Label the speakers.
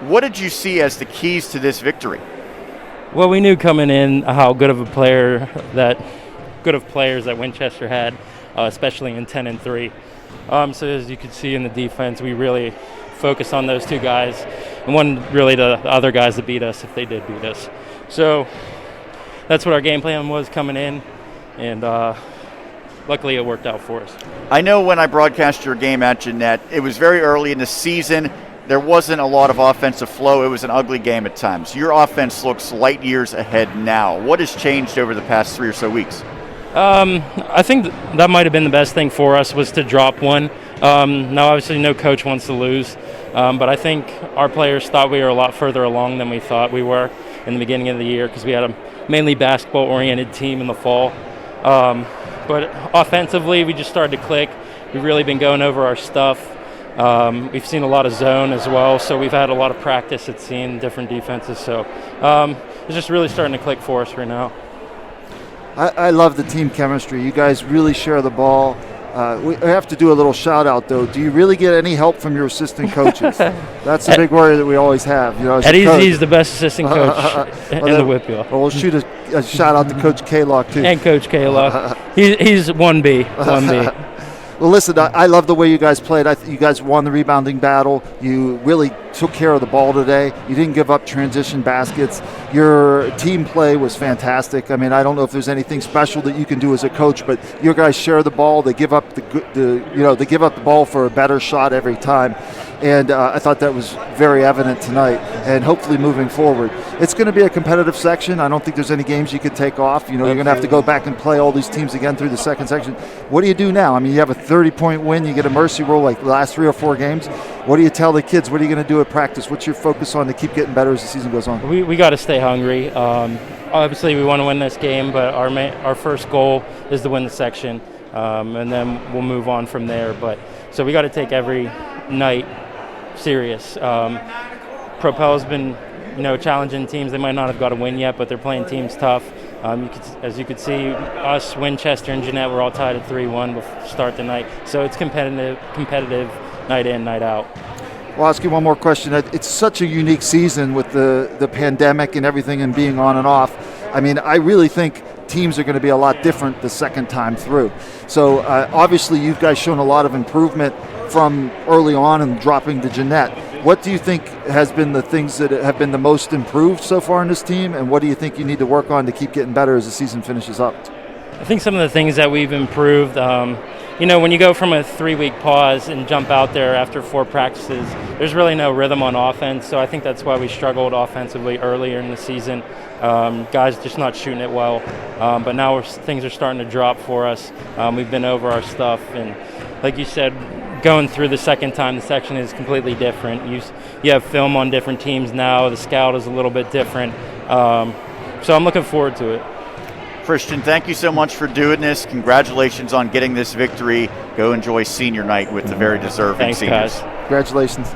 Speaker 1: What did you see as the keys to this victory?
Speaker 2: Well, we knew coming in how good of players that Winchester had, especially in 10 and 3. So as you could see in the defense, we really focused on those two guys, and wanted really the other guys to beat us if they did beat us. So that's what our game plan was coming in, and luckily it worked out for us.
Speaker 1: I know when I broadcast your game at Jeanette, it was very early in the season. There wasn't a lot of offensive flow. It was an ugly game at times. Your offense looks light years ahead now. What has changed over the past 3 or so weeks?
Speaker 2: I think that might have been the best thing for us, was to drop one. Now, obviously, no coach wants to lose, but I think our players thought we were a lot further along than we thought we were in the beginning of the year, because we had a mainly basketball-oriented team in the fall. But offensively, we just started to click. We've really been going over our stuff. We've seen a lot of zone as well, so we've had a lot of practice at seeing different defenses. So it's just really starting to click for us right now.
Speaker 3: I love the team chemistry. You guys really share the ball. We have to do a little shout out though. Do you really get any help from your assistant coaches? That's a big worry that we always have.
Speaker 2: He's the best assistant coach in the Whitfield.
Speaker 3: Well, we'll shoot a shout out to Coach K-Lock too.
Speaker 2: And Coach K-Lock. He's 1B. 1B.
Speaker 3: Well, listen, I love the way you guys played. You guys won the rebounding battle. You really took care of the ball today. You didn't give up transition baskets. Your team play was fantastic. I mean, I don't know if there's anything special that you can do as a coach, but your guys share the ball. They give up they give up the ball for a better shot every time. And I thought that was very evident tonight, and hopefully moving forward. It's going to be a competitive section. I don't think there's any games you could take off. You're going to have to go back and play all these teams again through the second section. What do you do now? I mean, you have a 30-point win. You get a mercy rule like the last 3 or 4 games. What do you tell the kids? What are you going to do at practice? What's your focus on to keep getting better as the season goes on?
Speaker 2: We got to stay hungry. Obviously, we want to win this game, but our first goal is to win the section, and then we'll move on from there. So we got to take every night serious. Propel's been challenging teams. They might not have got a win yet, but they're playing teams tough. As you could see, us, Winchester, and Jeanette were all tied at 3-1 to start the night. So it's competitive night in, night out.
Speaker 3: Well, I'll ask you one more question. It's such a unique season with the pandemic and everything and being on and off. I mean, I really think teams are going to be a lot different the second time through. So obviously you guys shown a lot of improvement from early on and dropping to Jeanette. What do you think has been the things that have been the most improved so far in this team, and what do you think you need to work on to keep getting better as the season finishes up?
Speaker 2: I think some of the things that we've improved, when you go from a 3-week pause and jump out there after 4 practices, there's really no rhythm on offense. So I think that's why we struggled offensively earlier in the season. Guys just not shooting it well. But now things are starting to drop for us. We've been over our stuff. And like you said, going through the second time, the section is completely different. You have film on different teams now. The scout is a little bit different. So I'm looking forward to it.
Speaker 1: Christian, thank you so much for doing this. Congratulations on getting this victory. Go enjoy senior night with the very deserving
Speaker 2: Thanks,
Speaker 1: seniors.
Speaker 2: Guys.
Speaker 3: Congratulations.